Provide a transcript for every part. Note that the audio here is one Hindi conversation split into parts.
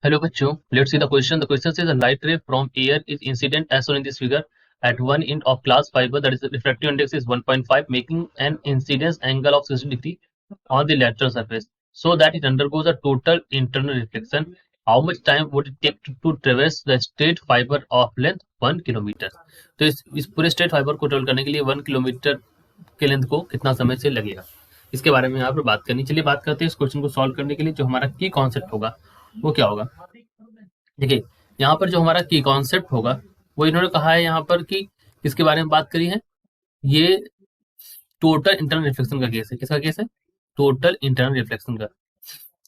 Hello बच्चों, let's see the question. The question says a light ray from air is incident as shown in this figure at one end of glass fiber, that is the refractive index is 1.5, making an incidence angle of 60 degree on the lateral surface so that it undergoes a total internal reflection. How much time would it take to traverse the straight fiber of length 1 kilometre? तो इस पूरे स्ट्रेट फाइबर को ट्रेवल करने के लिए 1 किलोमीटर के लेंथ को कितना समय से लगेगा, इसके बारे में यहाँ पर बात करनी। चलिए बात करते हैं इस क्वेश्चन को सॉल्व करने के लिए। जो हमारा की कॉन्सेप्ट होगा वो क्या होगा। देखिए यहाँ पर जो हमारा की कॉन्सेप्ट होगा वो इन्होंने कहा है यहाँ पर कि किसके बारे में बात करी है, ये टोटल इंटरनल रिफ्लेक्शन का केस है। किसका केस है? टोटल इंटरनल रिफ्लेक्शन का।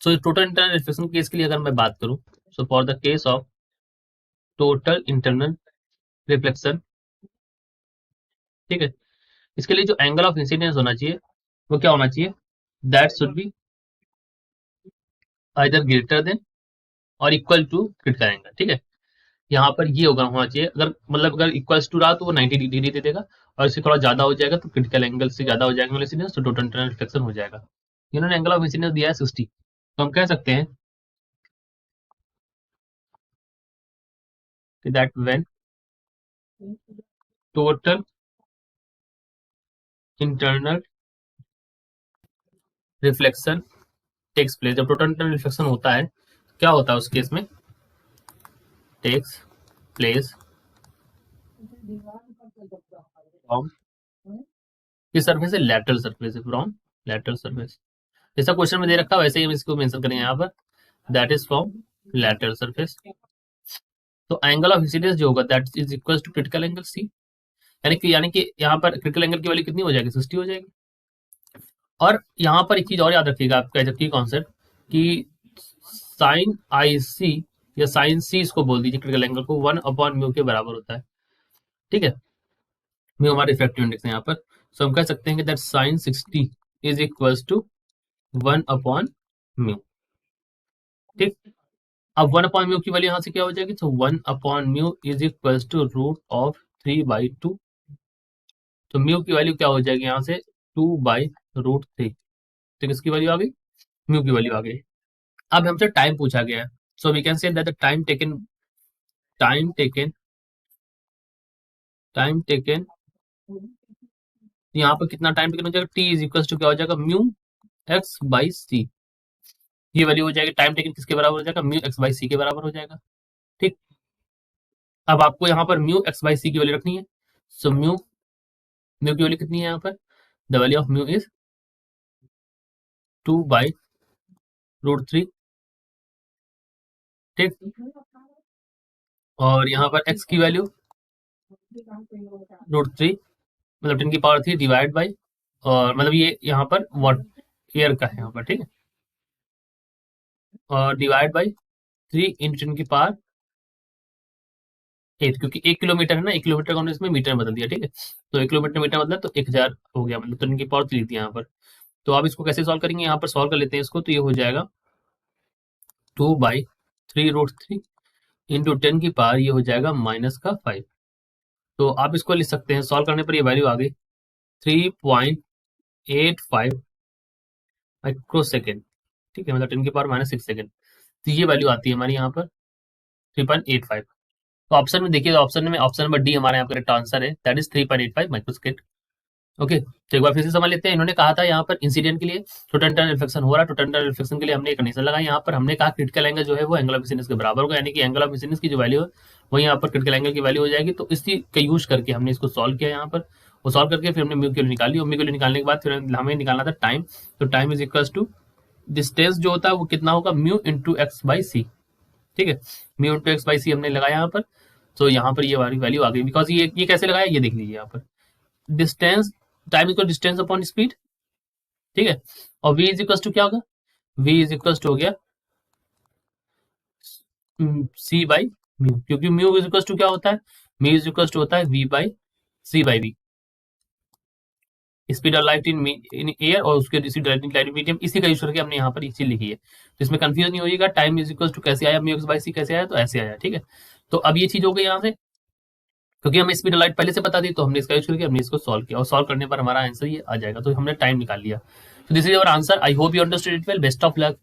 So total internal reflection case के लिए अगर मैं बात करूं, so for the case of total internal reflection, ठीक है, इसके लिए जो एंगल ऑफ इंसिडेंस होना चाहिए वो क्या होना चाहिए, that should be either greater than और इक्वल टू क्रिटिकल एंगल। ठीक है, यहाँ पर ये होना चाहिए, अगर मतलब अगर इक्वल्स टू रहा तो वो 90 डिग्री दे देगा, और इससे थोड़ा ज्यादा हो जाएगा तो क्रिटिकल एंगल से ज्यादा हो जाएगा इंसिडेंस, तो टोटल इंटरनल रिफ्लेक्शन हो जाएगा। इन्होंने एंगल ऑफ इंसिडेंस दिया है 60, तो हम कह सकते हैं कि that when total internal reflection takes place, जब टोटल इंटरनल रिफ्लेक्शन होता है क्या होता है उस केस में, टेक्स प्लेस फ्रॉम किस सरफेस है, लैटरल सरफेस है, फ्रॉम लैटरल सरफेस। जैसा क्वेश्चन में दे रखा है वैसे ही हम इसको मेंशन करेंगे यहाँ पर, that is from lateral surface. तो एंगल ऑफ इंसिडेंस जो होगा that is equal to critical angle c, यानी कि यहाँ पर क्रिटिकल एंगल की वैल्यू कितनी हो जाएगी, 60 हो जाएगी। और यहाँ पर एक चीज और याद रखिएगा आपका की कॉन्सेप्ट कि साइन आई सी या साइन सी इसको बोल दीजिए, क्रिटिकल एंगल को 1/म्यू के बराबर होता है। ठीक है, म्यू हमारा रिफ्रैक्टिव इंडेक्स है यहाँ पर, सो हम कह सकते हैं कि that sine 60 is equal to 1/म्यू। ठीक, अब 1/म्यू की वैल्यू यहाँ से क्या हो जाएगी, तो 1/म्यू इज इक्वल टू √3/2। तो म्यू की वैल्यू क्या हो जाएगी यहाँ से 2/√3। तो किसकी वैल्यू आ गई, म्यू की वैल्यू आ गई। अब हमसे टाइम पूछा गया है, so we can say that the time taken यहाँ पर कितना टाइम टेकन हो जाएगा, टी इज इक्वल टू क्या हो जाएगा, म्यू एक्स बाई सी। ये वैल्यू हो जाएगी टाइम टेकन किसके बराबर हो जाएगा, म्यू एक्स बाई सी के बराबर हो जाएगा। ठीक, अब आपको यहाँ पर म्यू एक्स बाई सी की वैल्यू रखनी है। सो म्यू म्यू की वैल्यू कितनी है यहाँ पर, the value of mu is 2/√3। ठीक, और यहाँ पर एक्स की वैल्यू √3 मतलब 10⁻³ डिवाइड बाई, और मतलब ये यहाँ पर वॉट एयर का है यहाँ पर। ठीक है, और डिवाइड बाई 3 इंटू 10⁸ 8, क्योंकि 1 किलोमीटर है ना, 1 किलोमीटर का हमने इसमें मीटर में बदल दिया। ठीक है, तो 1 किलोमीटर मीटर बदला तो 1000 हो गया, मतलब 10⁻³ लिख दिया यहाँ पर। तो आप इसको कैसे सॉल्व करेंगे, यहाँ पर सॉल्व कर लेते हैं इसको, तो ये हो जाएगा 2/3√3 इंटू 10⁻, ये हो जाएगा -5। तो आप इसको लिख सकते हैं, सॉल्व करने पर ये वैल्यू आ गई 3.85 माइक्रो सेकेंड। ठीक है, मतलब 10⁻⁻6 सेकेंड। तो ये वैल्यू आती है हमारी यहाँ पर 3.85। तो ऑप्शन में देखिए, ऑप्शन नंबर डी हमारे यहाँ करेक्ट आंसर है, that is 3.85 micro second. Okay, तो एक बार फिर से समझ लेते हैं। इन्होंने कहा था यहाँ पर इंसिडेंट के लिए टोटल इंटरनल रिफ्लेक्शन हो रहा है, टोटल इंटरनल रिफ्लेक्शन के लिए हमने एक कंडीशन लगाई। यहाँ पर हमने कहा क्रिटिकल एंगल जो है वो एंगल ऑफ इंसिडेंस के बराबर होगा, यानी कि एंगल ऑफ इंसिडेंस की जो वैल्यू है वो यहाँ पर क्रिटिकल एंगल की वैल्यू हो जाएगी। तो इसी का यूज करके हमने इसको सॉल्व किया यहाँ पर, वो सॉल्व करके फिर हमने म्यू की वैल्यू निकाली, और म्यू की वैल्यू निकालने के बाद फिर हमें निकालना था टाइम। तो time is equal to distance जो होता है वो कितना होगा, mu into x by c. ठीक है, mu into x by c हमने लगाया यहाँ पर, तो यहाँ पर ये वाली वैल्यू आ गई। बिकॉज ये कैसे लगाया, ये देख लीजिए यहाँ पर, distance time equal distance upon speed. ठीक है, और v इज इक्वल टू क्या होगा, v इज इक्वल टू हो गया c बाई म्यू, क्योंकि म्यू इज इक्वल टू क्या होता है, म्यू इज इक्वल टू होता है v by c by v, speed of light in air और उसके लाइट इन मीडियम, इसी का यूज करके हमने यहाँ पर ये चीज लिखी है। तो इसमें कंफ्यूज नहीं होगा, टाइम इज इक्वल टू कैसे आया, म्यू एक्स बाई सी कैसे आया, तो ऐसे आया। ठीक है, तो अब ये चीज हो गई यहाँ से, क्योंकि हमें स्पीड ऑफ लाइट पहले से पता थी, तो हमने इसका यूज करके हमने इसको सॉल्व किया, और सॉल्व करने पर हमारा आंसर ये आ जाएगा। तो हमने टाइम निकाल लिया। So this is our answer. I hope you understood it well. Best of luck.